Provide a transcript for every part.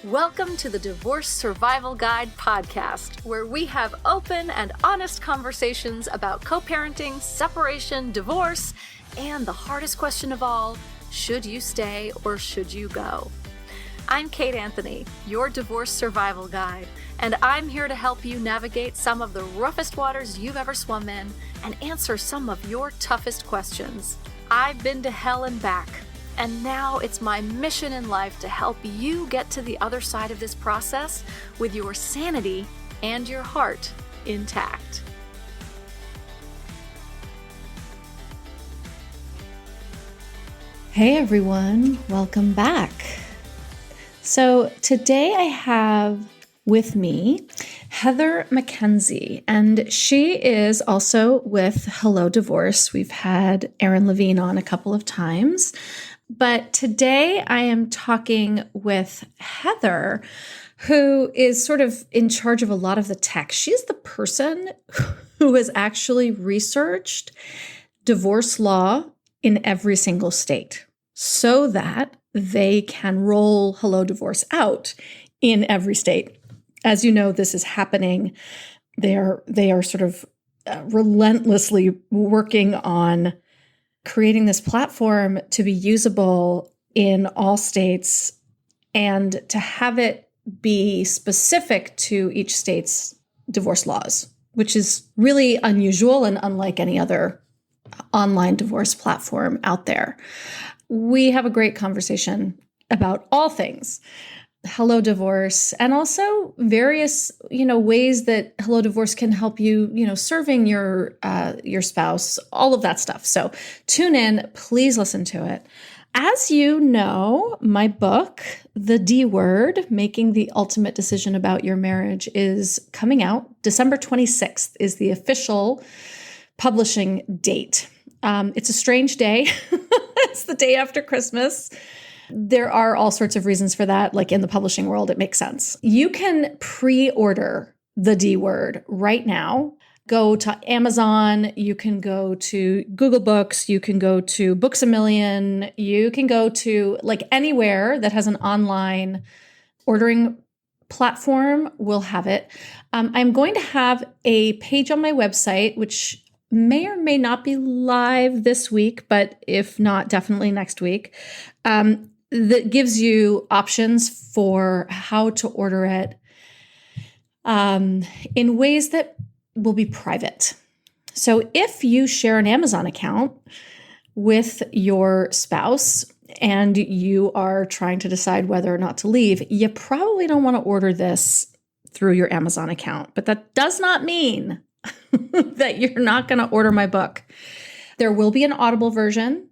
Welcome to the Divorce Survival Guide podcast, where we have open and honest conversations about co-parenting, separation, divorce, and the hardest question of all, should you stay or should you go? I'm Kate Anthony, your divorce survival guide, and I'm here to help you navigate some of the roughest waters you've ever swum in and answer some of your toughest questions. I've been to hell and back, and now it's my mission in life to help you get to the other side of this process with your sanity and your heart intact. Hey everyone, welcome back. So today I have with me Heather MacKenzie, and she is also with Hello Divorce. We've had Erin Levine on a couple of times, but today I am talking with Heather, who is sort of in charge of a lot of the tech. She's the person who has actually researched divorce law in every single state so that they can roll Hello Divorce out in every state. As you know, this is happening. They are sort of relentlessly working on creating this platform to be usable in all states and to have it be specific to each state's divorce laws, which is really unusual and unlike any other online divorce platform out there. We have a great conversation about all things Hello Divorce, and also various, ways that Hello Divorce can help you, serving your spouse, all of that stuff. So tune in, please listen to it. As you know, my book, The D Word, Making the Ultimate Decision About Your Marriage, is coming out. December 26th is the official publishing date. It's a strange day. It's the day after Christmas. There are all sorts of reasons for that. Like in the publishing world, it makes sense. You can pre-order The D Word right now. Go to Amazon. You can go to Google Books. You can go to Books A Million. You can go to anywhere that has an online ordering platform will have it. I'm going to have a page on my website, which may or may not be live this week, but if not, definitely next week. That gives you options for how to order it in ways that will be private. So if you share an Amazon account with your spouse and you are trying to decide whether or not to leave, you probably don't want to order this through your Amazon account. But that does not mean that you're not going to order my book. There will be an Audible version.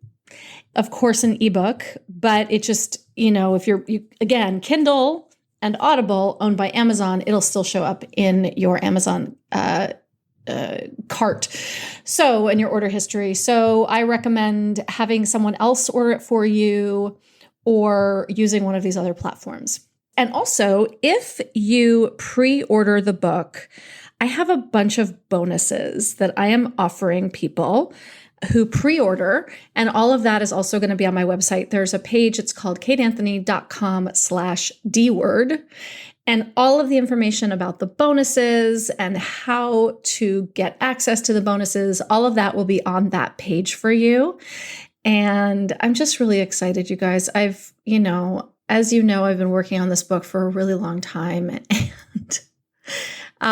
Of course, an ebook, but it just, if again, Kindle and Audible owned by Amazon, it'll still show up in your Amazon cart. So in your order history. So I recommend having someone else order it for you or using one of these other platforms. And also, if you pre-order the book, I have a bunch of bonuses that I am offering people who pre-order, and all of that is also going to be on my website. There's a page, it's called kateanthony.com/dword, and all of the information about the bonuses and how to get access to the bonuses, all of that will be on that page for you. And I'm just really excited, you guys. As you know, I've been working on this book for a really long time, and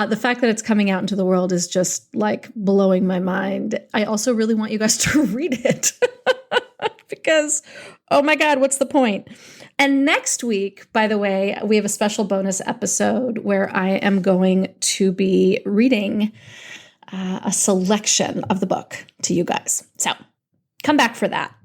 the fact that it's coming out into the world is just blowing my mind. I also really want you guys to read it because, oh my God, what's the point? And next week, by the way, we have a special bonus episode where I am going to be reading a selection of the book to you guys. So come back for that.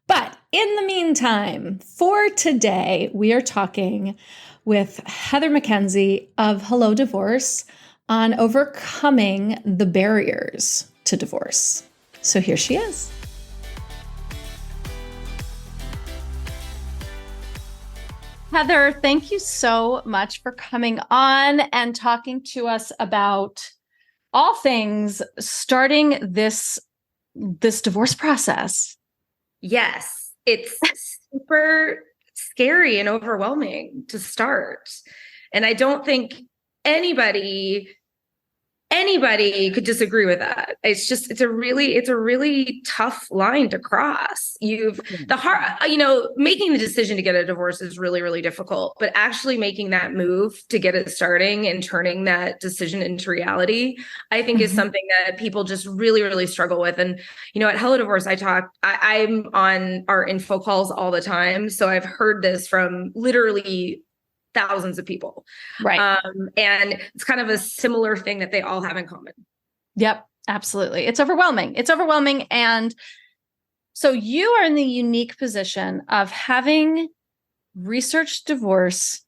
But in the meantime, for today, we are talking with Heather MacKenzie of Hello Divorce on overcoming the barriers to divorce. So here she is. Heather, thank you so much for coming on and talking to us about all things starting this divorce process. Yes, it's super scary and overwhelming to start. And I don't think anybody could disagree with that. It's a really tough line to cross. Making the decision to get a divorce is really, really difficult, but actually making that move to get it starting and turning that decision into reality, I think is something that people just really, really struggle with. And, at Hello Divorce, I'm on our info calls all the time. So I've heard this from literally thousands of people. Right. And it's kind of a similar thing that they all have in common. Yep, absolutely. It's overwhelming. And so you are in the unique position of having researched divorce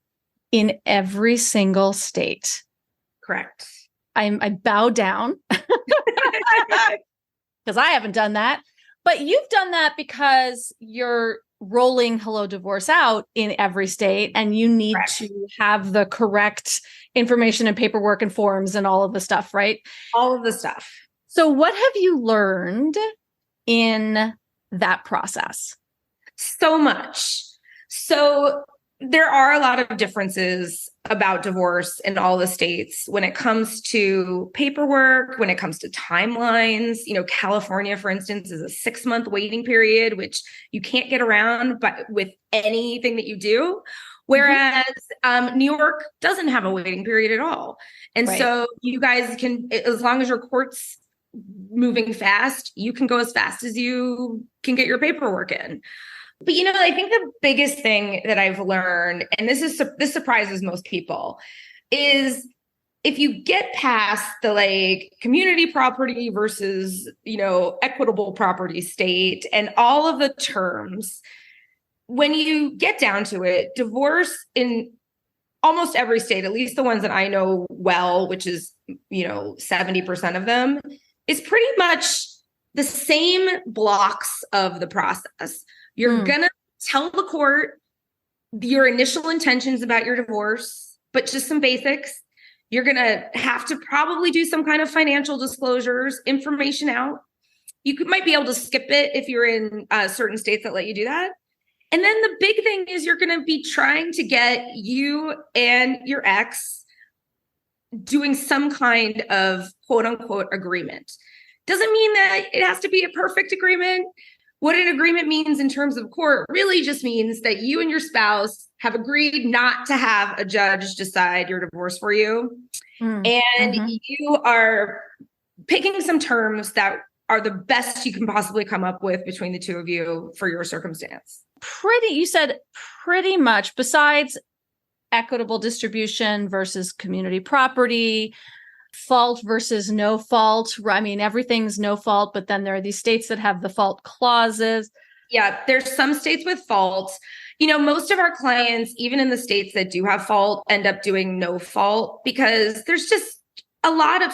in every single state. Correct. I bow down because I haven't done that, but you've done that because you're rolling Hello Divorce out in every state, and you need to have the correct information and paperwork and forms and all of the stuff, right? All of the stuff. So what have you learned in that process? So much. So there are a lot of differences about divorce in all the states when it comes to paperwork, when it comes to timelines. California, for instance, is a 6-month waiting period, which you can't get around but with anything that you do. Whereas New York doesn't have a waiting period at all. And so you guys can, as long as your court's moving fast, you can go as fast as you can get your paperwork in. But, I think the biggest thing that I've learned, and this surprises most people, is if you get past the community property versus, equitable property state and all of the terms, when you get down to it, divorce in almost every state, at least the ones that I know well, which is, 70% of them, is pretty much the same blocks of the process. You're going to tell the court your initial intentions about your divorce, but just some basics. You're going to have to probably do some kind of financial disclosures, information out. You might be able to skip it if you're in certain states that let you do that. And then the big thing is you're going to be trying to get you and your ex doing some kind of quote unquote agreement. Doesn't mean that it has to be a perfect agreement. What an agreement means in terms of court really just means that you and your spouse have agreed not to have a judge decide your divorce for you. And you are picking some terms that are the best you can possibly come up with between the two of you for your circumstance. You said pretty much, besides equitable distribution versus community property, fault versus no fault. I mean, everything's no fault, but then there are these states that have the fault clauses. Yeah, there's some states with fault. Most of our clients, even in the states that do have fault, end up doing no fault because there's just a lot of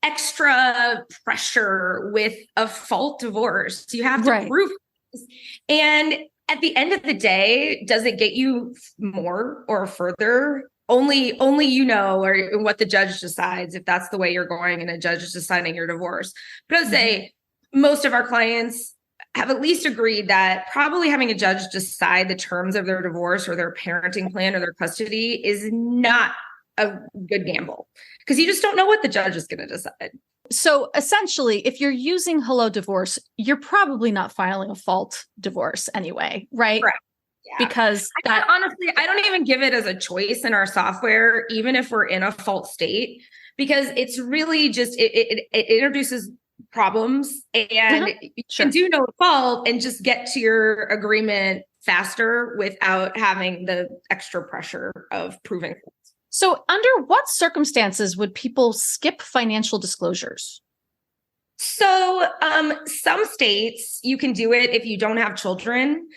extra pressure with a fault divorce. You have to prove this. And at the end of the day, does it get you more or further? Only or what the judge decides, if that's the way you're going and a judge is deciding your divorce. But I'd say most of our clients have at least agreed that probably having a judge decide the terms of their divorce or their parenting plan or their custody is not a good gamble because you just don't know what the judge is going to decide. So essentially, if you're using Hello Divorce, you're probably not filing a fault divorce anyway, right? Correct. Yeah. Because honestly, I don't even give it as a choice in our software, even if we're in a fault state, because it's really just, it introduces problems and you can do no fault and just get to your agreement faster without having the extra pressure of proving fault. So under what circumstances would people skip financial disclosures? So some states you can do it if you don't have children.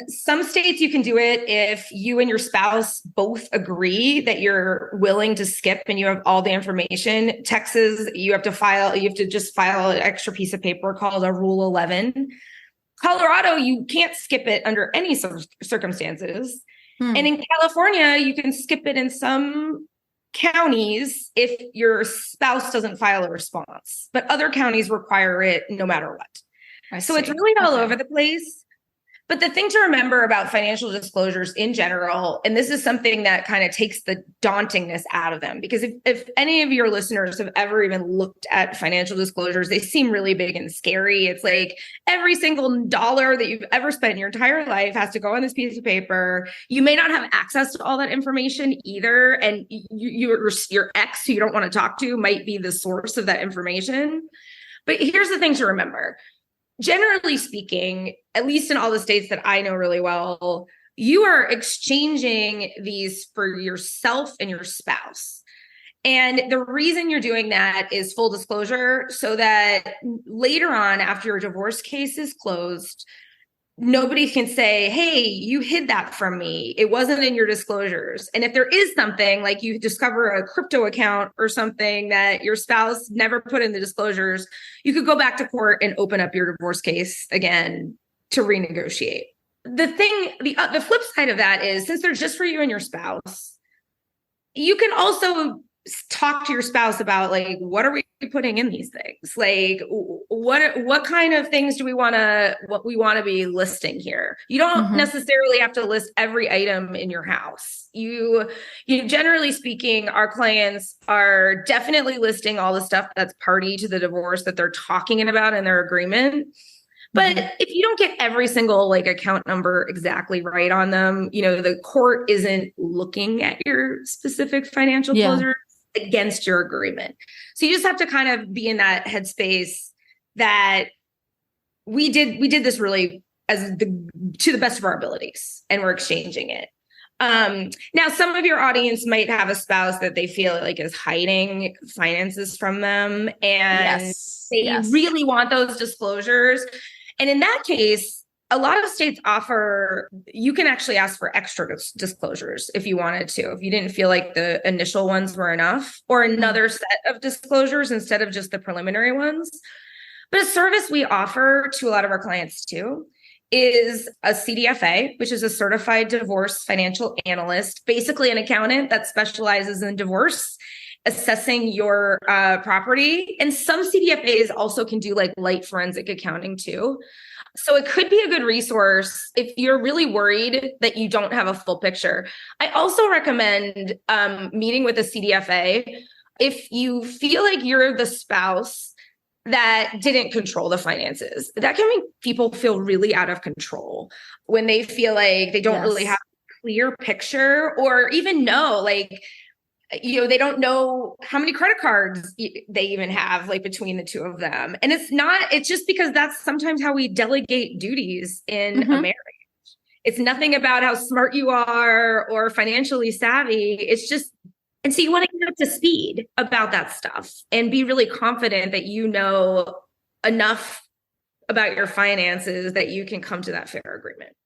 Some states you can do it if you and your spouse both agree that you're willing to skip and you have all the information. Texas, you have to just file an extra piece of paper called a Rule 11. Colorado, you can't skip it under any circumstances. And in California, you can skip it in some counties if your spouse doesn't file a response, but other counties require it no matter what. So it's really all over the place. But the thing to remember about financial disclosures in general, and this is something that kind of takes the dauntingness out of them, because if any of your listeners have ever even looked at financial disclosures, they seem really big and scary. It's like every single dollar that you've ever spent in your entire life has to go on this piece of paper. You may not have access to all that information either. And your ex, who you don't want to talk to, might be the source of that information. But here's the thing to remember. Generally speaking, at least in all the states that I know really well, you are exchanging these for yourself and your spouse. And the reason you're doing that is full disclosure, so that later on, after your divorce case is closed, nobody can say, hey, you hid that from me. It wasn't in your disclosures. And if there is something like you discover a crypto account or something that your spouse never put in the disclosures, you could go back to court and open up your divorce case again to renegotiate. The flip side of that is, since they're just for you and your spouse, you can also talk to your spouse about, like, what are we putting in these things? Like, what kind of things do we want to be listing here? You don't necessarily have to list every item in your house. You generally speaking, our clients are definitely listing all the stuff that's party to the divorce that they're talking about in their agreement. But if you don't get every single like account number exactly right on them, the court isn't looking at your specific financial closure against your agreement. So you just have to kind of be in that headspace that we did this really to the best of our abilities, and we're exchanging it. Now, some of your audience might have a spouse that they feel like is hiding finances from them, and they really want those disclosures. And in that case, a lot of states offer, you can actually ask for extra disclosures if you wanted to, if you didn't feel like the initial ones were enough, or another set of disclosures instead of just the preliminary ones. But a service we offer to a lot of our clients too is a CDFA, which is a certified divorce financial analyst, basically an accountant that specializes in divorce, assessing your property. And some CDFAs also can do like light forensic accounting too. So it could be a good resource if you're really worried that you don't have a full picture. I also recommend meeting with a CDFA if you feel like you're the spouse that didn't control the finances. That can make people feel really out of control when they feel like they don't really have a clear picture, or even know, like, they don't know how many credit cards they even have, like, between the two of them. And it's just because that's sometimes how we delegate duties in a marriage. It's nothing about how smart you are or financially savvy. It's just, and so you want to get up to speed about that stuff and be really confident that you know enough about your finances that you can come to that fair agreement.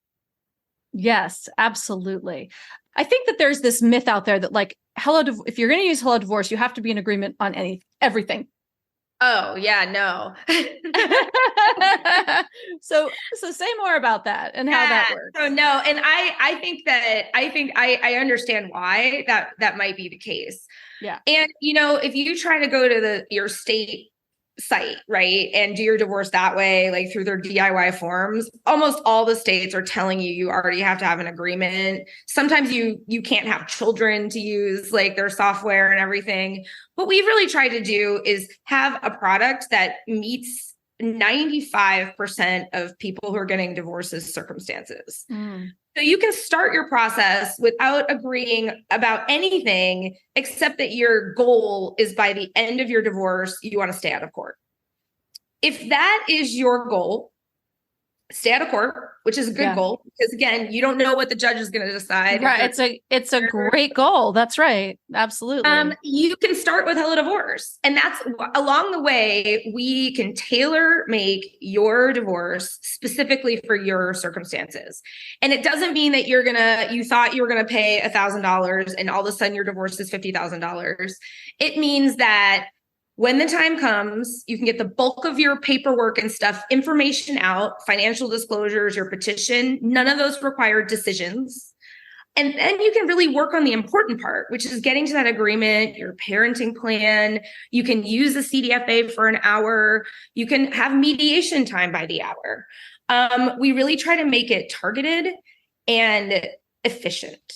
Yes, absolutely. I think that there's this myth out there that, like, if you're going to use Hello Divorce, you have to be in agreement on everything. Oh, yeah, no. So say more about that and how that works. So no, and I think I understand why that might be the case. Yeah. And if you try to go to your state site, right, and do your divorce that way, like through their DIY forms, almost all the states are telling you already have to have an agreement. Sometimes you can't have children to use like their software and everything. What we've really tried to do is have a product that meets 95% of people who are getting divorces circumstances. So you can start your process without agreeing about anything, except that your goal is by the end of your divorce, you want to stay out of court. If that is your goal, stay out of court, which is a good goal, because again, you don't know what the judge is going to decide. Right. It's a great goal. That's right. Absolutely. You can start with Hello Divorce. And that's along the way, we can tailor make your divorce specifically for your circumstances. And it doesn't mean that you thought you were going to pay $1,000 and all of a sudden your divorce is $50,000. It means that when the time comes, you can get the bulk of your paperwork and stuff, information out, financial disclosures, your petition. None of those require decisions. And then you can really work on the important part, which is getting to that agreement, your parenting plan. You can use the CDFA for an hour. You can have mediation time by the hour. We really try to make it targeted and efficient.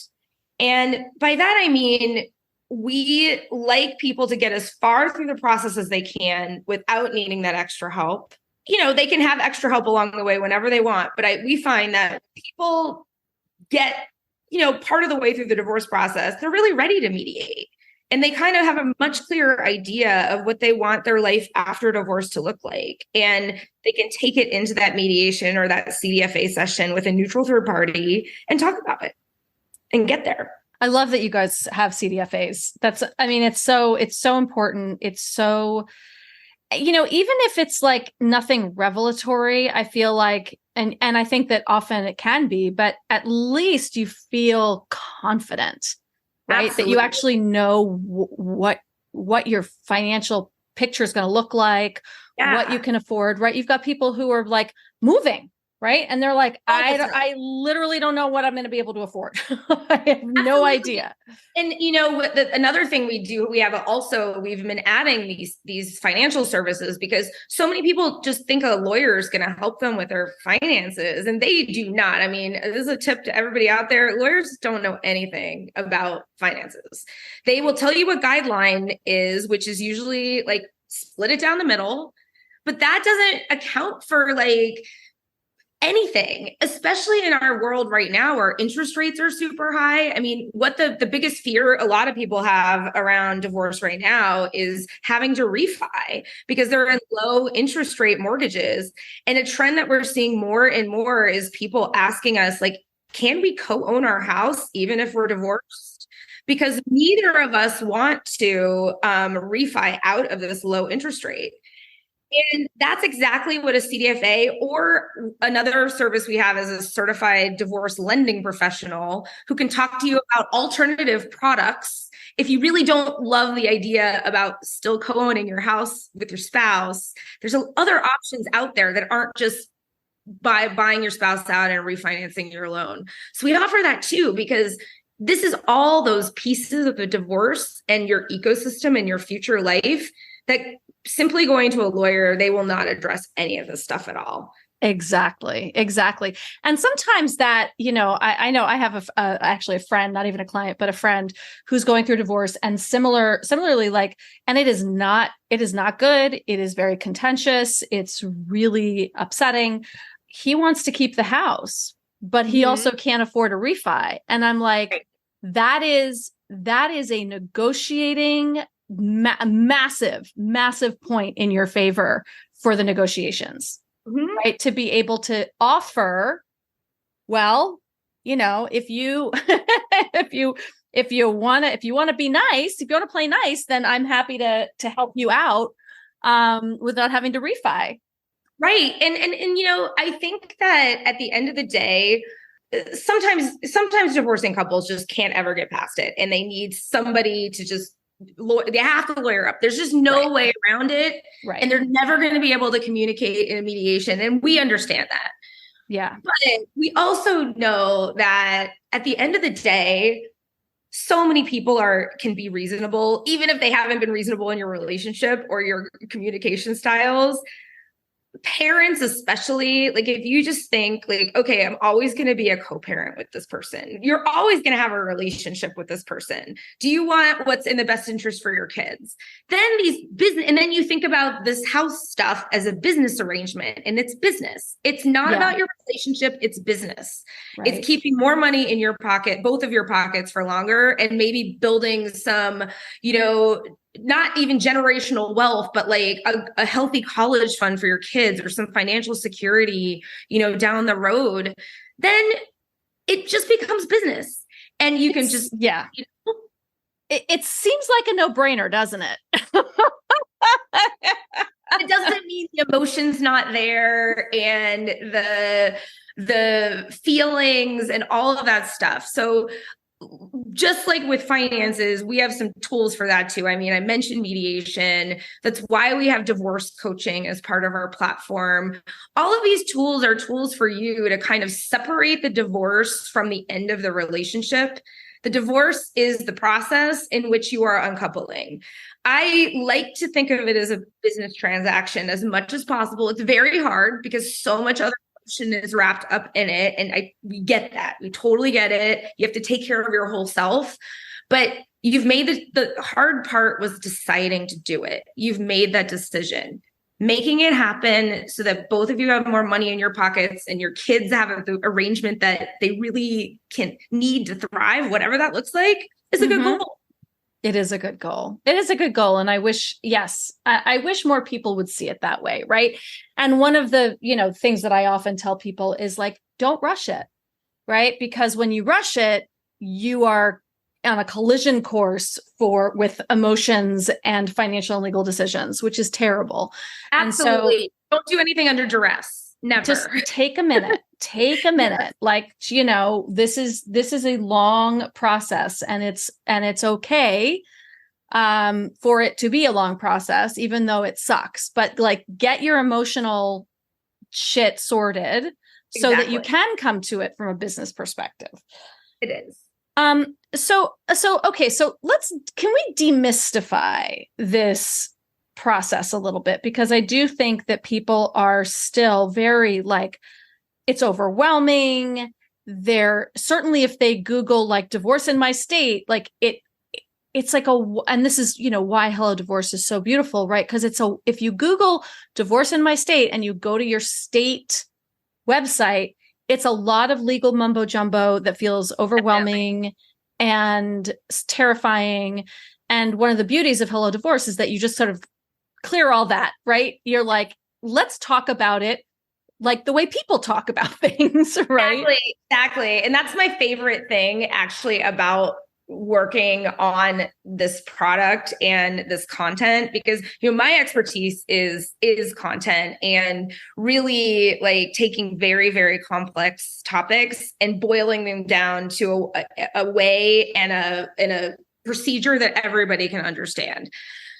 And by that, I mean, we like people to get as far through the process as they can without needing that extra help. They can have extra help along the way whenever they want, but we find that people get, part of the way through the divorce process, they're really ready to mediate. And they kind of have a much clearer idea of what they want their life after divorce to look like. And they can take it into that mediation or that CDFA session with a neutral third party and talk about it and get there. I love that you guys have CDFAs. It's so important. It's so, even if it's like nothing revelatory, I feel like, and I think that often it can be, but at least you feel confident. Right. Absolutely. That you actually know what your financial picture is going to look like, what you can afford. Right. You've got people who are like moving. Right. And they're like, I literally don't know what I'm going to be able to afford. I have no idea. And, another thing we do, we've been adding these financial services because so many people just think a lawyer is going to help them with their finances, and they do not. I mean, this is a tip to everybody out there. Lawyers don't know anything about finances. They will tell you what guideline is, which is usually like split it down the middle, but that doesn't account for like anything, especially in our world right now where interest rates are super high. I mean, what the biggest fear a lot of people have around divorce right now is having to refi because they're in low interest rate mortgages. And a trend that we're seeing more and more is people asking us, like, can we co-own our house even if we're divorced? Because neither of us want to refi out of this low interest rate. And that's exactly what a CDFA or another service we have is a certified divorce lending professional who can talk to you about alternative products. If you really don't love the idea about still co-owning your house with your spouse, there's other options out there that aren't just by buying your spouse out and refinancing your loan. So we offer that too, because this is all those pieces of the divorce and your ecosystem and your future life that simply going to a lawyer, they will not address any of this stuff at all. Exactly. And sometimes that, I know I have actually a friend, not even a client, but a friend who's going through divorce and similarly like, and it is not good. It is very contentious. It's really upsetting. He wants to keep the house, but he also can't afford a refi. And I'm like, that is a negotiating massive point in your favor for the negotiations, right? To be able to offer, well, if you want to be nice, if you want to play nice, then I'm happy to help you out without having to refi. Right. And I think that at the end of the day, sometimes divorcing couples just can't ever get past it, and they need somebody to just they have to lawyer up. There's just no way around it. Right. And they're never going to be able to communicate in a mediation. And we understand that. Yeah. But we also know that at the end of the day, so many people can be reasonable, even if they haven't been reasonable in your relationship or your communication styles. Parents, especially, like if you just think like, okay, I'm always going to be a co-parent with this person. You're always going to have a relationship with this person. Do you want what's in the best interest for your kids? Then and then you think about this house stuff as a business arrangement, and it's business. It's not about your relationship. It's business. Right. It's keeping more money in your pocket, both of your pockets for longer, and maybe building some, not even generational wealth, but like a healthy college fund for your kids or some financial security, down the road. Then it just becomes business, and you can just, It seems like a no-brainer, doesn't it? It doesn't mean the emotion's not there and the feelings and all of that stuff. So just like with finances, we have some tools for that too. I mean, I mentioned mediation. That's why we have divorce coaching as part of our platform. All of these tools are tools for you to kind of separate the divorce from the end of the relationship. The divorce is the process in which you are uncoupling. I like to think of it as a business transaction as much as possible. It's very hard because so much other emotion is wrapped up in it. And we get that. We totally get it. You have to take care of your whole self. But you've made the hard part was deciding to do it. You've made that decision. Making it happen so that both of you have more money in your pockets and your kids have the arrangement that they really can need to thrive, whatever that looks like, is a good goal. It is a good goal. It is a good goal. And I wish, yes, I wish more people would see it that way. Right. And one of the, things that I often tell people is like, don't rush it. Right. Because when you rush it, you are on a collision course with emotions and financial and legal decisions, which is terrible. Absolutely. And so, don't do anything under duress. Never. Just take a minute. Like, this is a long process, and it's okay for it to be a long process, even though it sucks. But like, get your emotional shit sorted so that you can come to it from a business perspective. It is. Okay. So can we demystify this process a little bit? Because I do think that people are still very like, it's overwhelming. They're certainly, if they Google like divorce in my state, like it's like and this is, why Hello Divorce is so beautiful, right? Because if you Google divorce in my state and you go to your state website, it's a lot of legal mumbo jumbo that feels overwhelming and terrifying. And one of the beauties of Hello Divorce is that you just sort of clear all that, right? You're like, let's talk about it like the way people talk about things, right? Exactly. And that's my favorite thing actually about working on this product and this content, because my expertise is content and really like taking very, very complex topics and boiling them down to a way and a procedure that everybody can understand.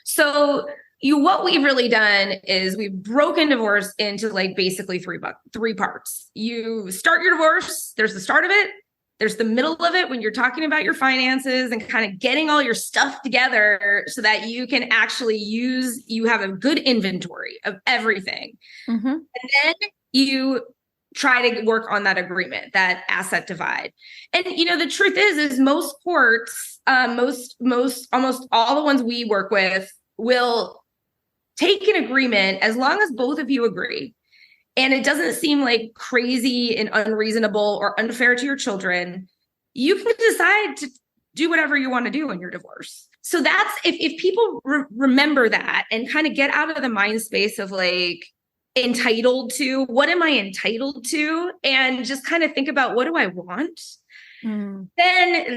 So what we've really done is we've broken divorce into like basically three parts. You start your divorce, there's the start of it, there's the middle of it when you're talking about your finances and kind of getting all your stuff together so that you can actually you have a good inventory of everything. Mm-hmm. And then you try to work on that agreement, that asset divide. And, the truth is most courts, almost all the ones we work with will take an agreement as long as both of you agree. And it doesn't seem like crazy and unreasonable or unfair to your children. You can decide to do whatever you want to do in your divorce. So that's, if people remember that and kind of get out of the mind space of like entitled to, what am I entitled to? And just kind of think about, what do I want? Then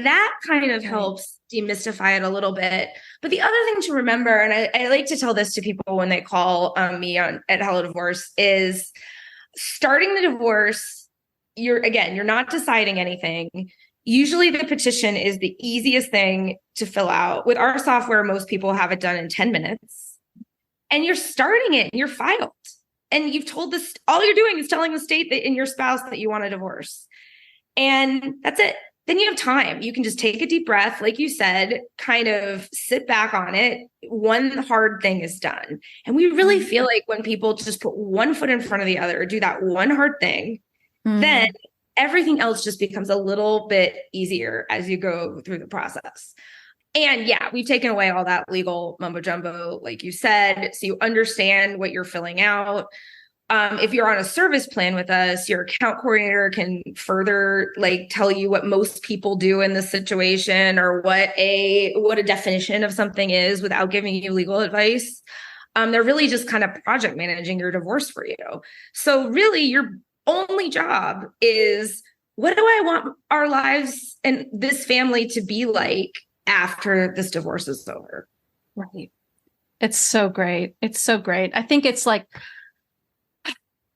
that kind of helps demystify it a little bit. But the other thing to remember, and I like to tell this to people when they call me at Hello Divorce, is starting the divorce, you're not deciding anything. Usually the petition is the easiest thing to fill out. With our software, most people have it done in 10 minutes. And you're starting it and you're filed. And you've told this, all you're doing is telling the state that in your spouse that you want a divorce. And that's it. Then you have time. You can just take a deep breath, like you said, kind of sit back on it. One hard thing is done. And we really feel like when people just put one foot in front of the other, do that one hard thing, then everything else just becomes a little bit easier as you go through the process. And yeah, we've taken away all that legal mumbo jumbo, like you said, so you understand what you're filling out. If you're on a service plan with us, your account coordinator can further like tell you what most people do in this situation or what a definition of something is without giving you legal advice. They're really just kind of project managing your divorce for you. So really your only job is, what do I want our lives and this family to be like after this divorce is over? Right. It's so great. It's so great. I think it's like,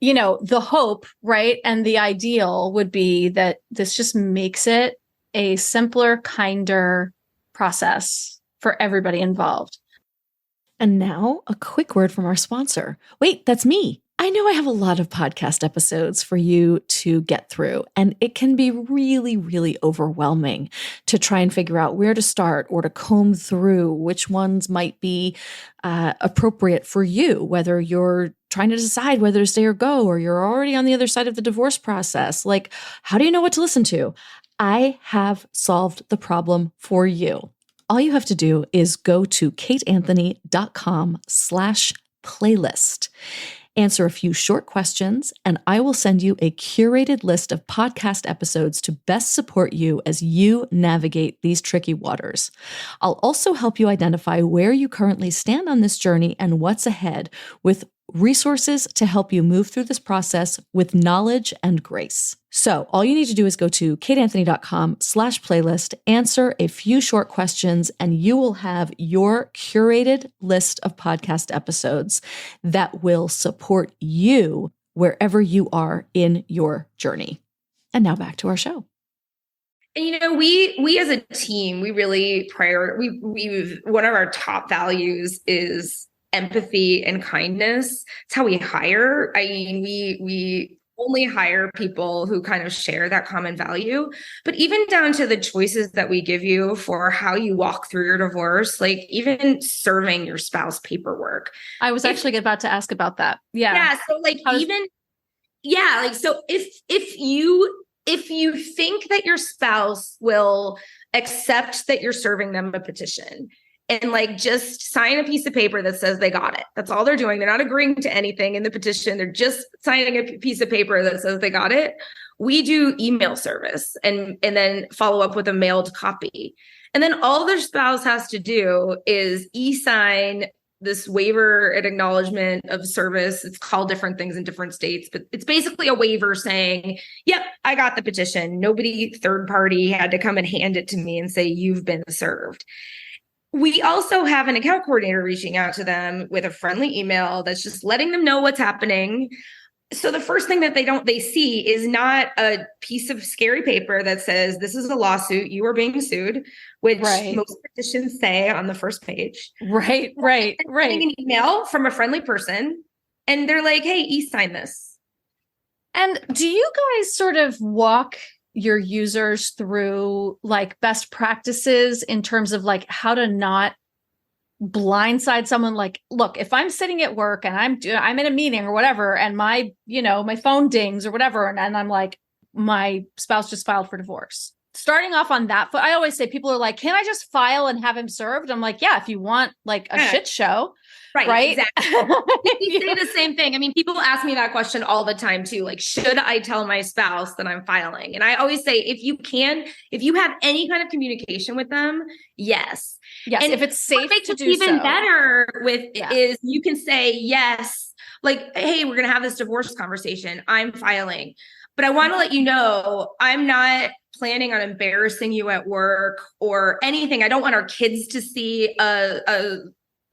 the hope, right? And the ideal would be that this just makes it a simpler, kinder process for everybody involved. And now a quick word from our sponsor. Wait, that's me. I know I have a lot of podcast episodes for you to get through, and it can be really, really overwhelming to try and figure out where to start or to comb through which ones might be appropriate for you, whether you're trying to decide whether to stay or go, or you're already on the other side of the divorce process. Like, how do you know what to listen to? I have solved the problem for you. All you have to do is go to kateanthony.com/playlist. Answer a few short questions, and I will send you a curated list of podcast episodes to best support you as you navigate these tricky waters. I'll also help you identify where you currently stand on this journey and what's ahead, with resources to help you move through this process with knowledge and grace. So all you need to do is go to kateanthony.com/playlist, answer a few short questions, and you will have your curated list of podcast episodes that will support you wherever you are in your journey. And now back to our show. And, you know, we as a team, we really one of our top values is empathy and kindness. It's how we hire. I mean, we only hire people who kind of share that common value, but even down to the choices that we give you for how you walk through your divorce, like even serving your spouse paperwork. I was actually about to ask about that. Yeah. Yeah. So like so if you think that your spouse will accept that you're serving them a petition and like just sign a piece of paper that says they got it. That's all they're doing. They're not agreeing to anything in the petition. They're just signing a piece of paper that says they got it. We do email service and then follow up with a mailed copy. And then all their spouse has to do is e-sign this waiver and acknowledgement of service. It's called different things in different states, but it's basically a waiver saying, yep, I got the petition. Nobody third party had to come and hand it to me and say, you've been served. We also have an account coordinator reaching out to them with a friendly email that's just letting them know what's happening. So the first thing that they see is not a piece of scary paper that says, this is a lawsuit, you are being sued, which most petitions say on the first page. Right. Getting an email from a friendly person, and they're like, hey, e-sign this. And do you guys sort of walk your users through like best practices in terms of like how to not blindside someone? Like, look, if I'm sitting at work and I'm in a meeting or whatever, and my phone dings or whatever, and I'm like, my spouse just filed for divorce. Starting off on that foot, I always say, people are like, can I just file and have him served? I'm like, yeah, if you want like a shit show. Right. Exactly. We say the same thing. I mean, people ask me that question all the time too. Like, should I tell my spouse that I'm filing? And I always say, if you have any kind of communication with them, yes. Yes. And if it's safe to do even so. better is you can say, yes, like, hey, we're going to have this divorce conversation. I'm filing, but I want to let you know, I'm not planning on embarrassing you at work or anything. I don't want our kids to see a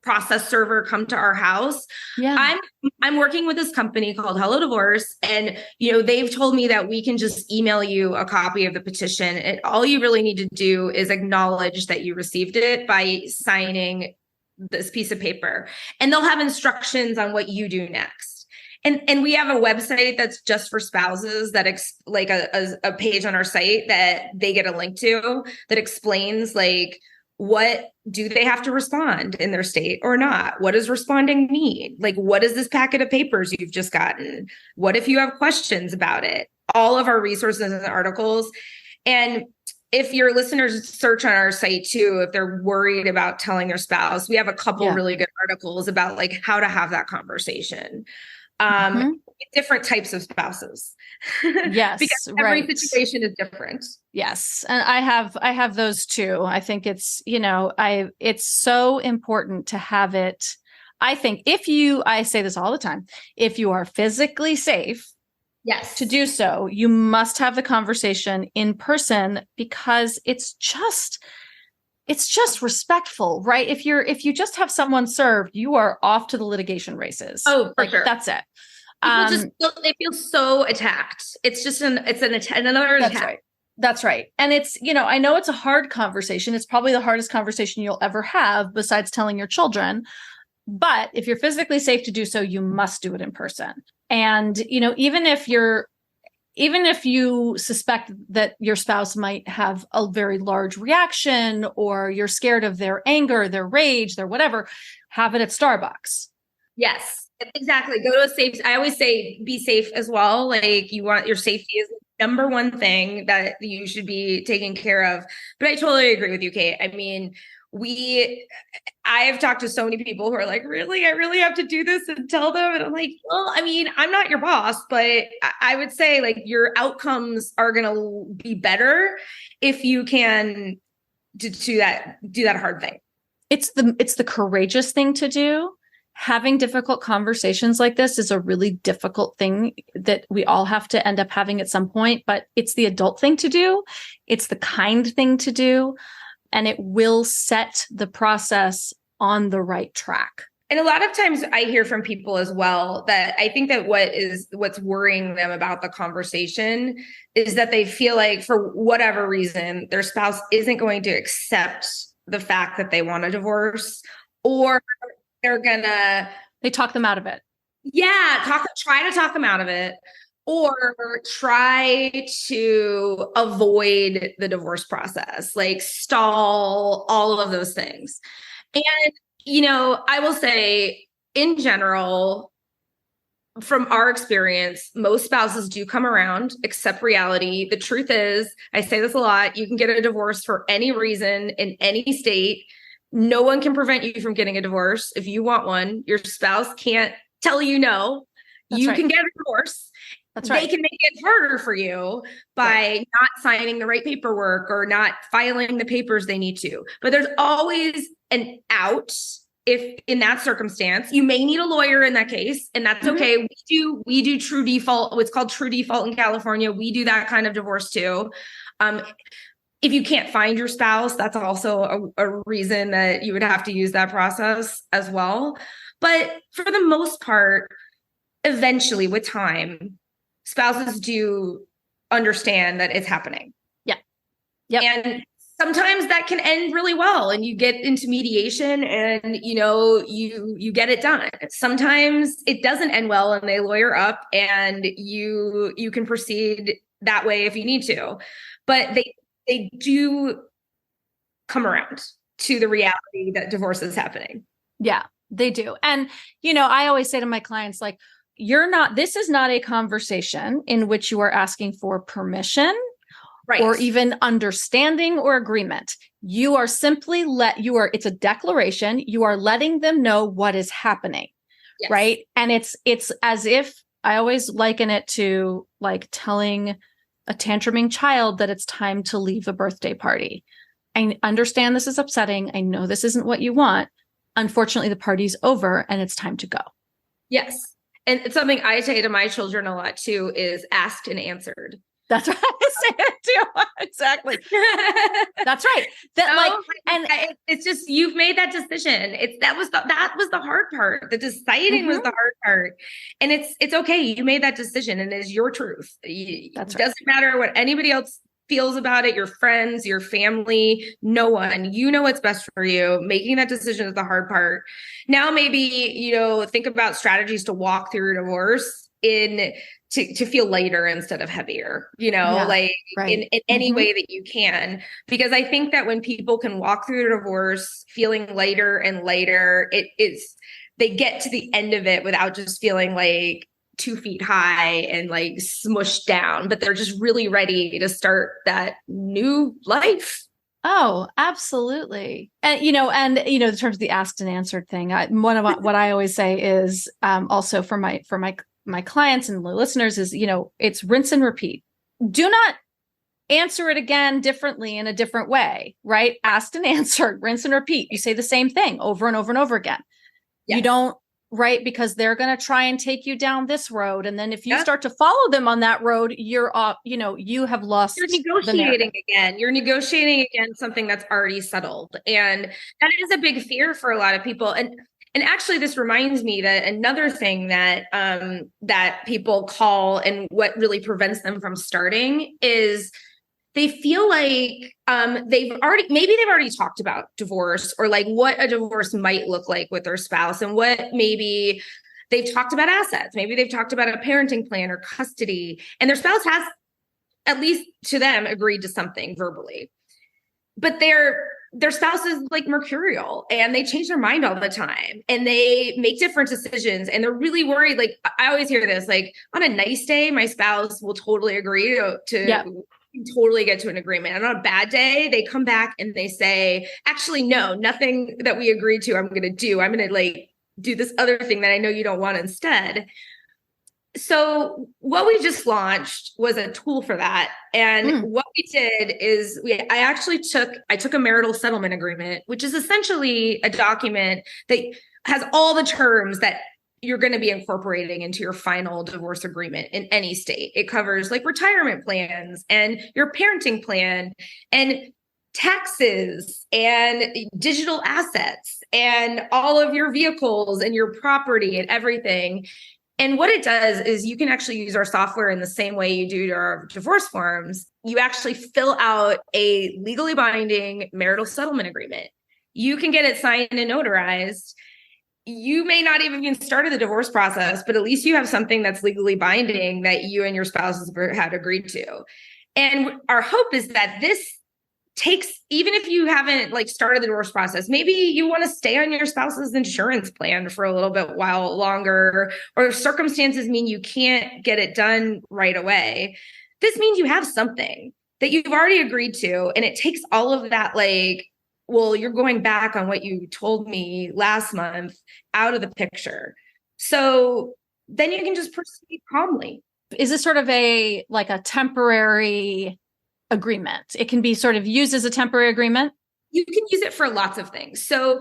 process server come to our house. Yeah. I'm working with this company called Hello Divorce, and they've told me that we can just email you a copy of the petition, and all you really need to do is acknowledge that you received it by signing this piece of paper, and they'll have instructions on what you do next. And we have a website that's just for spouses that like a page on our site that they get a link to that explains like, what do they have to respond in their state or not? What does responding mean? Like, what is this packet of papers you've just gotten? What if you have questions about it? All of our resources and articles. And if your listeners search on our site too, if they're worried about telling their spouse, we have a couple really good articles about like how to have that conversation. Different types of spouses. Yes. Because every situation is different. Yes. And I have those too. I think it's, it's so important to have it. I think I say this all the time, if you are physically safe, to do so, you must have the conversation in person, because it's just respectful, right? If you just have someone served, you are off to the litigation races. Oh, for sure. That's it. They feel so attacked. It's just another attack. That's right. And it's, I know it's a hard conversation. It's probably the hardest conversation you'll ever have besides telling your children. But if you're physically safe to do so, you must do it in person. And, even if you suspect that your spouse might have a very large reaction, or you're scared of their anger, their rage, their whatever, have it at Starbucks. Yes. Exactly. Go to a safe. I always say be safe as well. Like you want your safety is the number one thing that you should be taking care of. But I totally agree with you, Kate. I mean, I have talked to so many people who are like, really, I really have to do this and tell them. And I'm like, well, I mean, I'm not your boss, but I would say like your outcomes are going to be better if you can do that hard thing. It's the courageous thing to do. Having difficult conversations like this is a really difficult thing that we all have to end up having at some point, but it's the adult thing to do. It's the kind thing to do, and it will set the process on the right track. And a lot of times I hear from people as well that I think that what's worrying them about the conversation is that they feel like for whatever reason, their spouse isn't going to accept the fact that they want a divorce, or they talk them out of it. Yeah. Try to talk them out of it, or try to avoid the divorce process, like stall, all of those things. And, I will say in general, from our experience, most spouses do come around, accept reality. The truth is, I say this a lot, you can get a divorce for any reason in any state. No one can prevent you from getting a divorce. If you want one, your spouse can't tell you no. That's right. Can get a divorce. That's right. They can make it harder for you by not signing the right paperwork or not filing the papers they need to. But there's always an out. If in that circumstance, you may need a lawyer in that case, and that's okay. We do true default. What's called true default in California. We do that kind of divorce too. If you can't find your spouse, that's also a reason that you would have to use that process as well. But for the most part, eventually with time, spouses do understand that it's happening. Yeah. Yep. And sometimes that can end really well and you get into mediation and, you get it done. Sometimes it doesn't end well and they lawyer up and you can proceed that way if you need to. But they do come around to the reality that divorce is happening. Yeah, they do. And, I always say to my clients, like, this is not a conversation in which you are asking for permission, right, or even understanding or agreement. You are simply it's a declaration. You are letting them know what is happening. Yes. Right. And it's as if I always liken it to like telling a tantruming child that it's time to leave the birthday party. I understand this is upsetting. I know this isn't what you want. Unfortunately, the party's over and it's time to go. Yes. And it's something I say to my children a lot too, is asked and answered. That's right. I say it too. Exactly. That's right. It's just, you've made that decision. That was the hard part. The deciding was the hard part. And it's okay. You made that decision and it's your truth. It doesn't matter what anybody else feels about it, your friends, your family, no one. You know what's best for you. Making that decision is the hard part. Now maybe, think about strategies to walk through a divorce to feel lighter instead of heavier, right. in any way that you can. Because I think that when people can walk through a divorce feeling lighter and lighter, they get to the end of it without just feeling like 2 feet high and like smushed down, but they're just really ready to start that new life. Oh, absolutely. And, in terms of the asked and answered thing, one of what I always say is also for my clients and the listeners is, it's rinse and repeat. Do not answer it again differently in a different way, right? Asked and answered, rinse and repeat. You say the same thing over and over and over again. Yes. You don't, right? Because they're going to try and take you down this road. And then if you start to follow them on that road, you're off, you have lost. You're negotiating again. You're negotiating against something that's already settled. And that is a big fear for a lot of people. And actually, this reminds me that another thing that that people call and what really prevents them from starting is they feel like they've already talked about divorce or like what a divorce might look like with their spouse and what maybe they've talked about assets. Maybe they've talked about a parenting plan or custody, and their spouse has, at least to them, agreed to something verbally. But they're their spouse is like mercurial and they change their mind all the time and they make different decisions and they're really worried. Like I always hear this, like on a nice day, my spouse will totally agree to totally get to an agreement. And on a bad day, they come back and they say, actually, no, nothing that we agreed to, I'm going to do. I'm going to like do this other thing that I know you don't want instead. So what we just launched was a tool for that. And what we did is I took a marital settlement agreement, which is essentially a document that has all the terms that you're going to be incorporating into your final divorce agreement in any state. It covers like retirement plans and your parenting plan and taxes and digital assets and all of your vehicles and your property and everything. And what it does is you can actually use our software in the same way you do to our divorce forms. You actually fill out a legally binding marital settlement agreement. You can get it signed and notarized. You may not even started the divorce process, but at least you have something that's legally binding that you and your spouses had agreed to. And our hope is that this takes, even if you haven't like started the divorce process, maybe you want to stay on your spouse's insurance plan for a little bit while longer, or circumstances mean you can't get it done right away. This means you have something that you've already agreed to. And it takes all of that, like, well, you're going back on what you told me last month out of the picture. So then you can just proceed calmly. Is this sort of a temporary agreement? It can be sort of used as a temporary agreement. You can use it for lots of things. So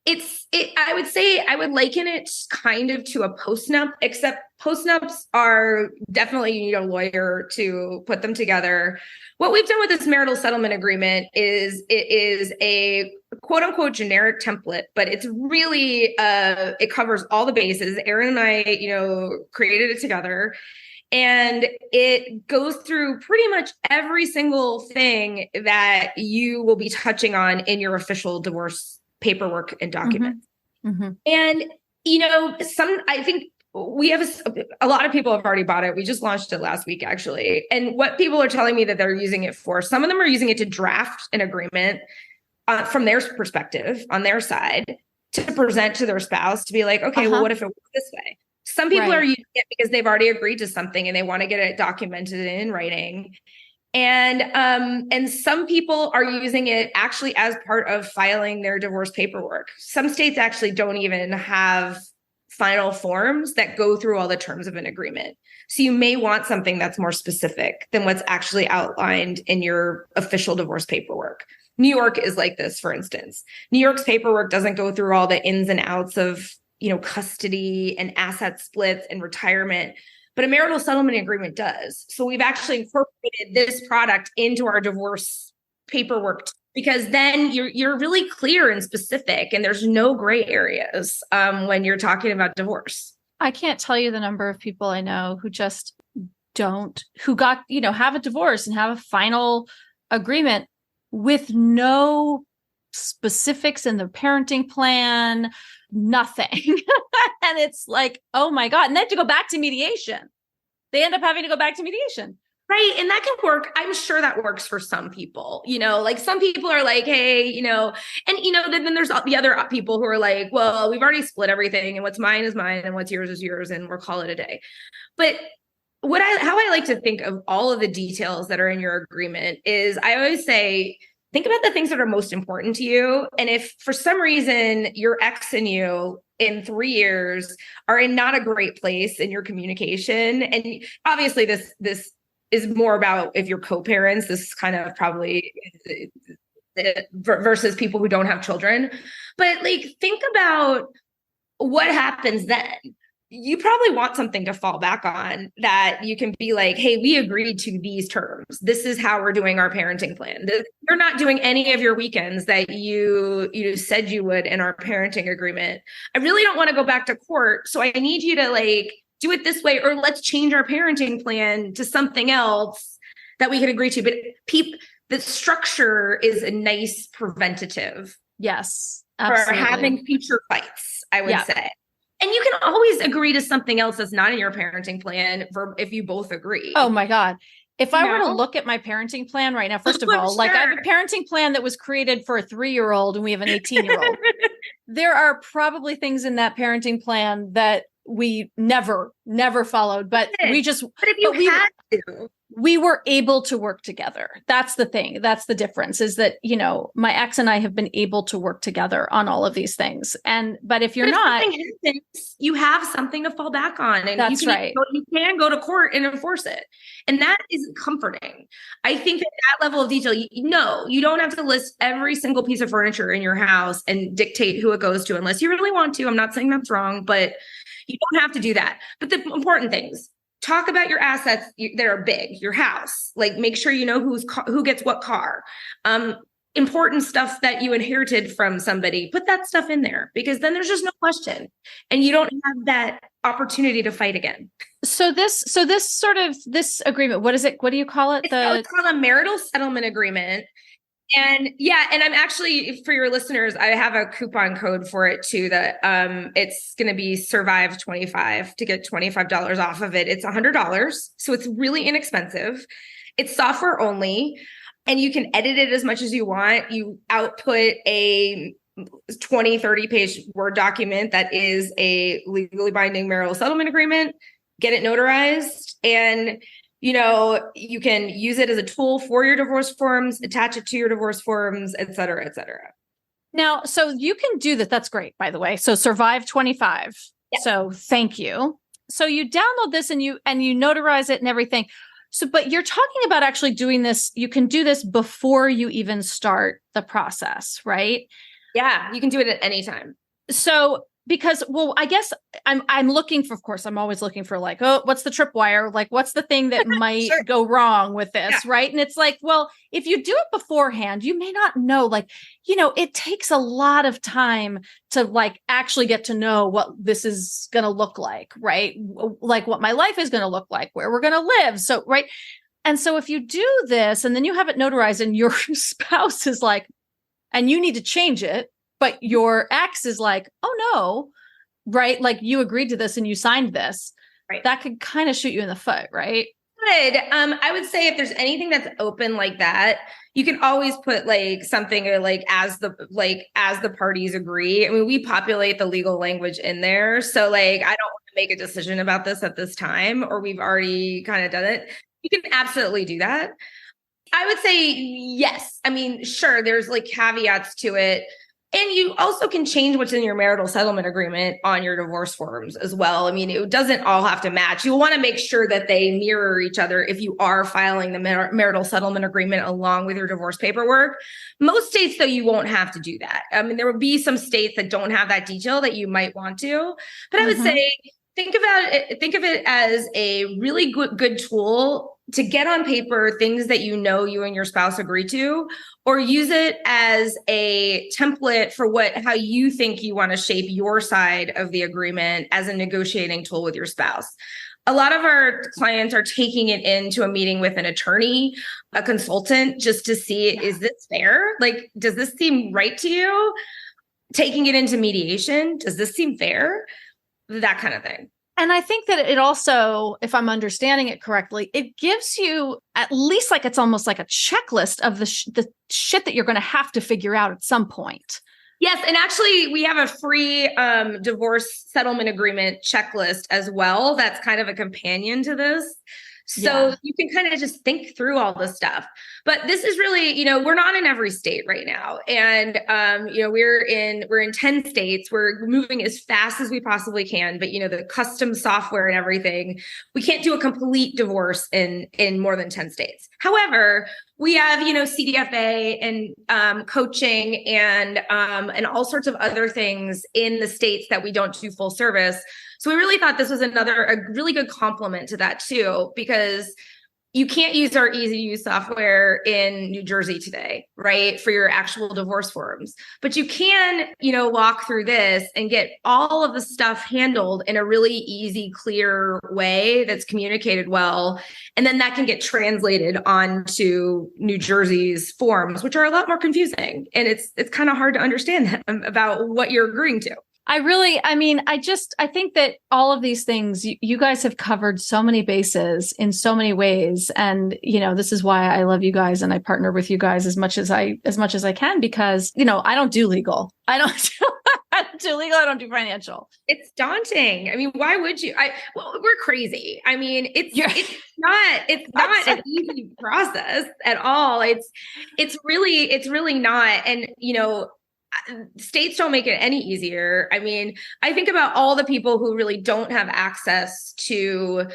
I would say I would liken it kind of to a postnup, except postnups are definitely, you need a lawyer to put them together. What we've done with this marital settlement agreement is it is a quote unquote generic template, but it's really, it covers all the bases. Erin and I, created it together. And it goes through pretty much every single thing that you will be touching on in your official divorce paperwork and documents. Mm-hmm. And, I think we have a lot of people have already bought it. We just launched it last week, actually. And what people are telling me that they're using it for, some of them are using it to draft an agreement from their perspective on their side to present to their spouse to be like, okay, well, what if it worked this way? Some people are using it because they've already agreed to something and they want to get it documented in writing. And some people are using it actually as part of filing their divorce paperwork. Some states actually don't even have final forms that go through all the terms of an agreement. So you may want something that's more specific than what's actually outlined in your official divorce paperwork. New York is like this, for instance. New York's paperwork doesn't go through all the ins and outs of custody and asset splits and retirement, but a marital settlement agreement does. So we've actually incorporated this product into our divorce paperwork because then you're really clear and specific and there's no gray areas when you're talking about divorce. I can't tell you the number of people I know who just who got, have a divorce and have a final agreement with no specifics in the parenting plan, nothing. And it's like, oh my God. And then to go back to mediation. They end up having to go back to mediation. Right. And that can work. I'm sure that works for some people, like some people are like, hey, then there's the other people who are like, well, we've already split everything and what's mine is mine and what's yours is yours and we'll call it a day. But how I like to think of all of the details that are in your agreement is I always say, think about the things that are most important to you. And if for some reason your ex and you in 3 years are in not a great place in your communication, and obviously this is more about if you're co-parents, this is kind of probably versus people who don't have children. But think about what happens then. You probably want something to fall back on that you can be like, hey, we agreed to these terms. This is how we're doing our parenting plan. You're not doing any of your weekends that you said you would in our parenting agreement. I really don't want to go back to court. So I need you to do it this way, or let's change our parenting plan to something else that we can agree to. But the structure is a nice preventative. Yes, absolutely. For having future fights, I would say. And you can always agree to something else that's not in your parenting plan if you both agree. Oh my God. If I were to look at my parenting plan right now, first of all, like I have a parenting plan that was created for a 3-year-old and we have an 18-year-old. There are probably things in that parenting plan that we never followed, but we were able to work together. That's the thing. That's the difference, is that, you know, my ex and I have been able to work together on all of these things. But if you're not, happens, you have something to fall back on, and that's right. You can go to court and enforce it. And that is comforting. I think at that level of detail, you don't have to list every single piece of furniture in your house and dictate who it goes to unless you really want to. I'm not saying that's wrong, but you don't have to do that. But the important things, talk about your assets that are big, your house, like make sure you know who gets what car. Important stuff that you inherited from somebody, put that stuff in there, because then there's just no question and you don't have that opportunity to fight again. So this agreement, what is it? What do you call it? It's called a marital settlement agreement. And I'm actually, for your listeners, I have a coupon code for it too, that it's going to be Survive 25 to get $25 off of it. It's $100. So it's really inexpensive. It's software only, and you can edit it as much as you want. You output a 20, 30 page Word document that is a legally binding marital settlement agreement, get it notarized, and you can use it as a tool for your divorce forms, attach it to your divorce forms, et cetera, et cetera. Now, so you can do that. That's great, by the way. So Survive 25. Yeah. So thank you. So you download this and you notarize it and everything. So, but you're talking about actually doing this. You can do this before you even start the process, right? Yeah, you can do it at any time. So, because, well, I guess I'm looking for, of course, I'm always looking for like, oh, what's the tripwire? Like, what's the thing that might go wrong with this? Yeah. Right. And it's like, well, if you do it beforehand, you may not know, like, it takes a lot of time to like actually get to know what this is going to look like, right? Like what my life is going to look like, where we're going to live. So, right. And so if you do this and then you have it notarized and your spouse is like, and you need to change it, but your ex is like, oh no, right? Like you agreed to this and you signed this. Right. That could kind of shoot you in the foot, right? Good. I would say if there's anything that's open like that, you can always put like something like as the parties agree. I mean, we populate the legal language in there. So like, I don't want to make a decision about this at this time, or we've already kind of done it. You can absolutely do that. I would say yes. I mean, sure, there's like caveats to it. And you also can change what's in your marital settlement agreement on your divorce forms as well. I mean, it doesn't all have to match. You'll want to make sure that they mirror each other if you are filing the marital settlement agreement along with your divorce paperwork. Most states, though, you won't have to do that. I mean, there will be some states that don't have that detail that you might want to. But I would say, think of it as a really good tool to get on paper things that you and your spouse agree to, or use it as a template for how you think you want to shape your side of the agreement as a negotiating tool with your spouse. A lot of our clients are taking it into a meeting with an attorney, a consultant, just to see, is this fair? Like, does this seem right to you? Taking it into mediation, does this seem fair? That kind of thing. And I think that it also, if I'm understanding it correctly, it gives you at least like it's almost like a checklist of the shit that you're going to have to figure out at some point. Yes. And actually, we have a free divorce settlement agreement checklist as well. That's kind of a companion to this. So you can kind of just think through all this stuff. But this is really, we're not in every state right now. And, we're in 10 states. We're moving as fast as we possibly can. But, the custom software and everything, we can't do a complete divorce in more than 10 states. However, we have, CDFA and coaching and all sorts of other things in the states that we don't do full service. So we really thought this was a really good complement to that too, because you can't use our easy to use software in New Jersey today, right? For your actual divorce forms, but you can, walk through this and get all of the stuff handled in a really easy, clear way that's communicated well. And then that can get translated onto New Jersey's forms, which are a lot more confusing. And it's kind of hard to understand about what you're agreeing to. I think that all of these things, you guys have covered so many bases in so many ways. And, this is why I love you guys and I partner with you guys as much as I can, because, I don't do legal. I don't do legal. I don't do financial. It's daunting. I mean, why would you? We're crazy. I mean, it's not an easy process at all. It's really not. And, states don't make it any easier. I mean, I think about all the people who really don't have access to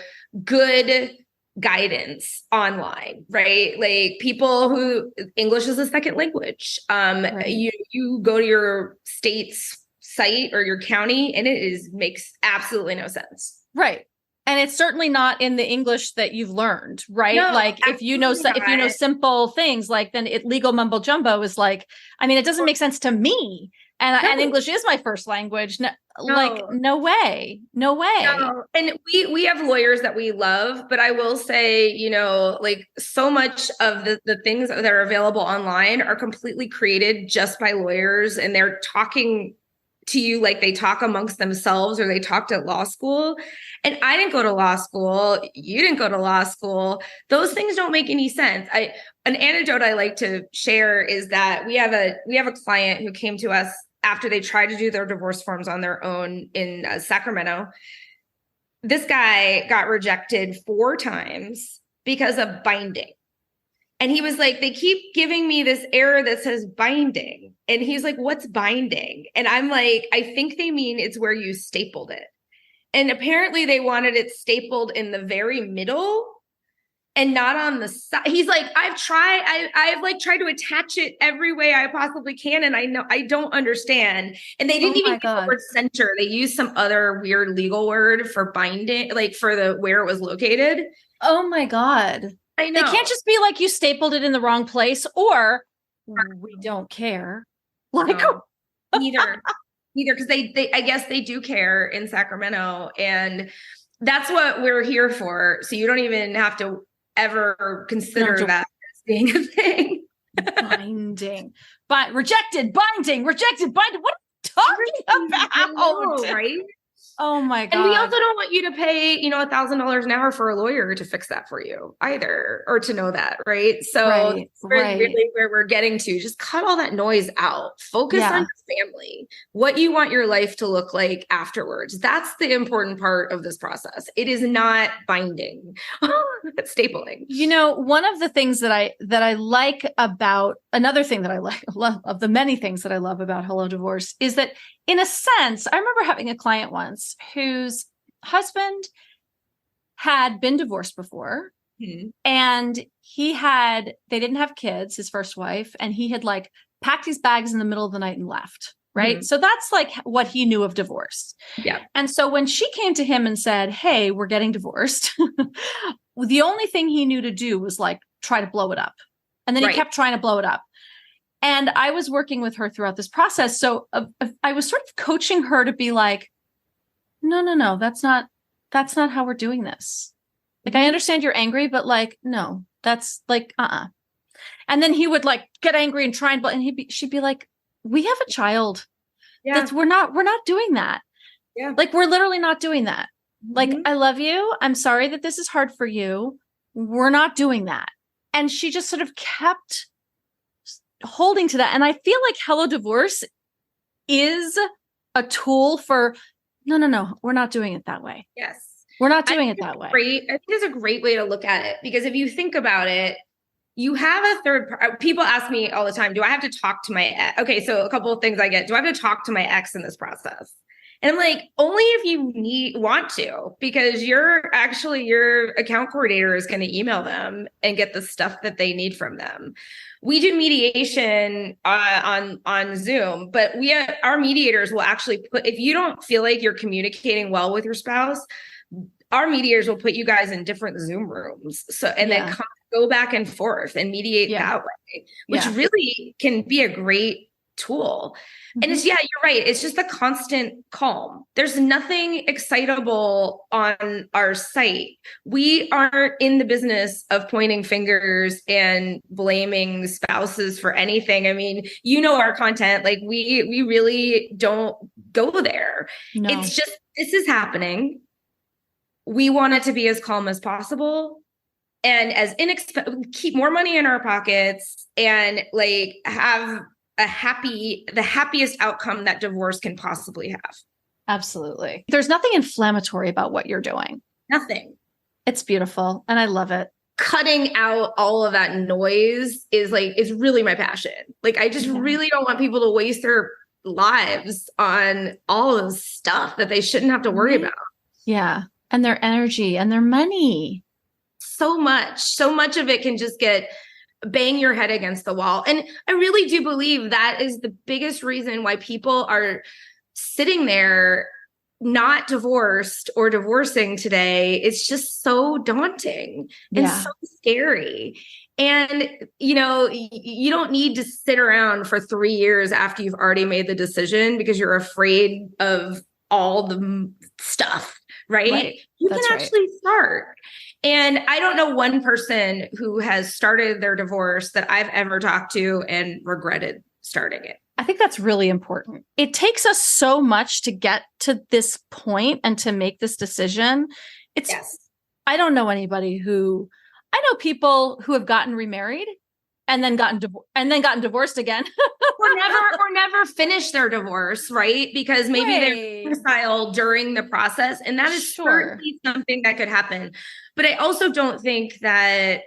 good guidance online, right? Like people who English is a second language. Right. You go to your state's site or your county and makes absolutely no sense. Right. And it's certainly not in the English that you've learned, right? No, like if you know simple things, like then legal mumbo jumbo is like, it doesn't make sense to me. And English is my first language. Like, no way. No. And we have lawyers that we love, but I will say, like so much of the things that are available online are completely created just by lawyers, and they're talking to you like they talk amongst themselves or they talked at law school. And I didn't go to law school. You didn't go to law school. Those things don't make any sense. An anecdote I like to share is that we have a client who came to us after they tried to do their divorce forms on their own in Sacramento. This guy got rejected 4 times because of binding. And he was like, they keep giving me this error that says binding. And he's like, what's binding? And I'm like, I think they mean it's where you stapled it. And apparently they wanted it stapled in the very middle and not on the side. He's like, I've tried to attach it every way I possibly can. And I don't understand. And they didn't even use the word center. They used some other weird legal word for binding, like for where it was located. Oh my God. I know. They can't just be like, you stapled it in the wrong place, or we don't care. Like, no, neither, because I guess they do care in Sacramento, and that's what we're here for. So you don't even have to ever consider that as being a thing. Binding, but rejected, binding. What are you talking about? I know, right? Oh my God. And we also don't want you to pay, $1,000 an hour for a lawyer to fix that for you either, or to know that. Right. So really where we're getting to, just cut all that noise out, focus on your family, what you want your life to look like afterwards. That's the important part of this process. It is not binding. It's stapling. One of the things that I like about, another thing that I love of the many things that I love about Hello Divorce is that, in a sense, I remember having a client once whose husband had been divorced before, and they didn't have kids, his first wife, and he had like packed his bags in the middle of the night and left. Right. So that's like what he knew of divorce. Yeah. And so when she came to him and said, hey, we're getting divorced, the only thing he knew to do was like try to blow it up. And then he kept trying to blow it up. And I was working with her throughout this process. So I was sort of coaching her to be like, no, that's not how we're doing this. Like, I understand you're angry, but like, no, that's like, And then he would like get angry and try and she'd be like, we have a child. Yeah. We're not doing that. Yeah. Like, we're literally not doing that. Like, I love you. I'm sorry that this is hard for you. We're not doing that. And she just sort of kept holding to that. And I feel like Hello Divorce is a tool for, no, we're not doing it that way. Yes. We're not doing it that way. I think it's a great way to look at it, because if you think about it, you have a third party. People ask me all the time, do I have to talk to my ex? Okay, so a couple of things I get. Do I have to talk to my ex in this process? And I'm like, only if you want to, because your account coordinator is going to email them and get the stuff that they need from them. We do mediation on Zoom, but our mediators will actually if you don't feel like you're communicating well with your spouse, our mediators will put you guys in different Zoom rooms. Then go back and forth and mediate that way, which really can be a great tool. And it's, yeah, you're right. It's just the constant calm. There's nothing excitable on our site. We aren't in the business of pointing fingers and blaming spouses for anything. I mean, you know, our content, like we really don't go there. No. It's just, this is happening. We want it to be as calm as possible and as keep more money in our pockets and like have the happiest outcome that divorce can possibly have. Absolutely. There's nothing inflammatory about what you're doing. Nothing. It's beautiful. And I love it. Cutting out all of that noise is really my passion. Like, I just really don't want people to waste their lives on all of this stuff that they shouldn't have to worry about. Yeah. And their energy and their money. So much of it can just bang your head against the wall. And I really do believe that is the biggest reason why people are sitting there not divorced or divorcing today. It's just so daunting and so scary. And, you know, you don't need to sit around for 3 years after you've already made the decision because you're afraid of all the stuff, right? You can actually start. And I don't know one person who has started their divorce that I've ever talked to and regretted starting it. I think that's really important. It takes us so much to get to this point and to make this decision. I don't know anybody I know people who have gotten remarried and then gotten divorced again. or never finished their divorce, right? Because maybe they reconciled during the process. And that is certainly something that could happen. But I also don't think that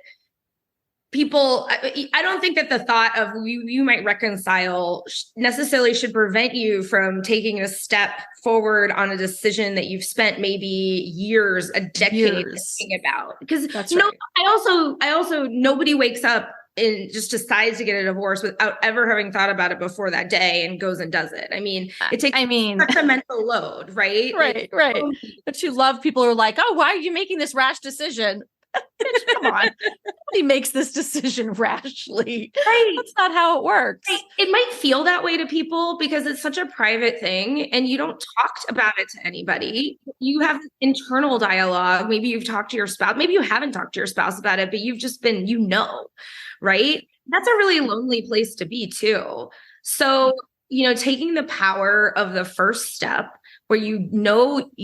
I don't think that the thought of you might reconcile necessarily should prevent you from taking a step forward on a decision that you've spent maybe years, a decade thinking about. Because I also nobody wakes up and just decides to get a divorce without ever having thought about it before that day and goes and does it. I mean, it takes such a mental load, right? Right. But you love people who are like, oh, why are you making this rash decision? Come on. Nobody makes this decision rashly. Right. That's not how it works. It might feel that way to people because it's such a private thing and you don't talk about it to anybody. You have internal dialogue. Maybe you've talked to your spouse. Maybe you haven't talked to your spouse about it, but you've just been, right? That's a really lonely place to be too. So, taking the power of the first step where you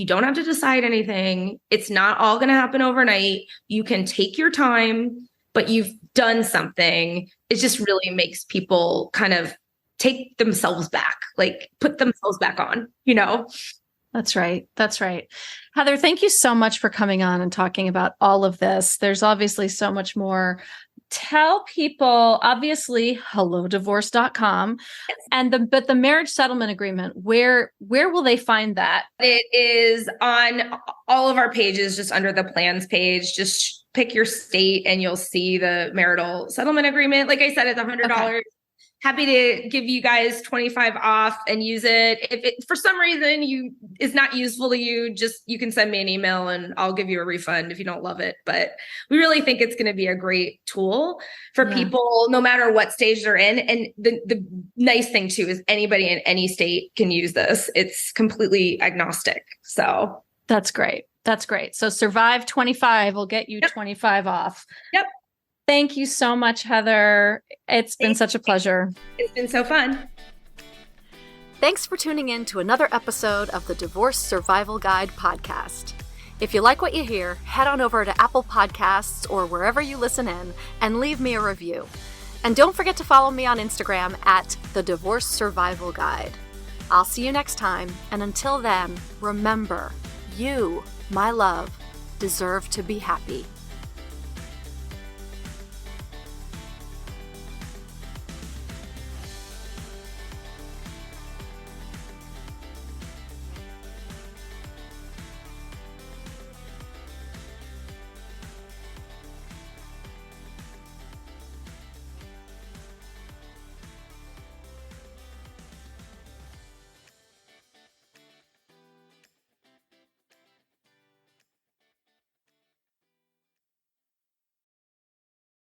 don't have to decide anything. It's not all going to happen overnight. You can take your time, but you've done something. It just really makes people kind of take themselves back, like put themselves back on, That's right. Heather, thank you so much for coming on and talking about all of this. There's obviously so much more. Tell people, obviously, hellodivorce.com but the marriage settlement agreement, where will they find that? It is on all of our pages, just under the plans page. Just pick your state and you'll see the marital settlement agreement. Like I said, it's $100. Okay. Happy to give you guys 25 off and use it. If it, for some reason, is not useful to you, you can send me an email and I'll give you a refund if you don't love it. But we really think it's going to be a great tool for people, no matter what stage they're in. And the nice thing too is anybody in any state can use this. It's completely agnostic. So that's great. So Survive 25 will get you 25 off. Yep. Thank you so much, Heather. It's been such a pleasure. It's been so fun. Thanks for tuning in to another episode of the Divorce Survival Guide podcast. If you like what you hear, head on over to Apple Podcasts or wherever you listen in and leave me a review. And don't forget to follow me on Instagram at the Divorce Survival Guide. I'll see you next time. And until then, remember, you, my love, deserve to be happy.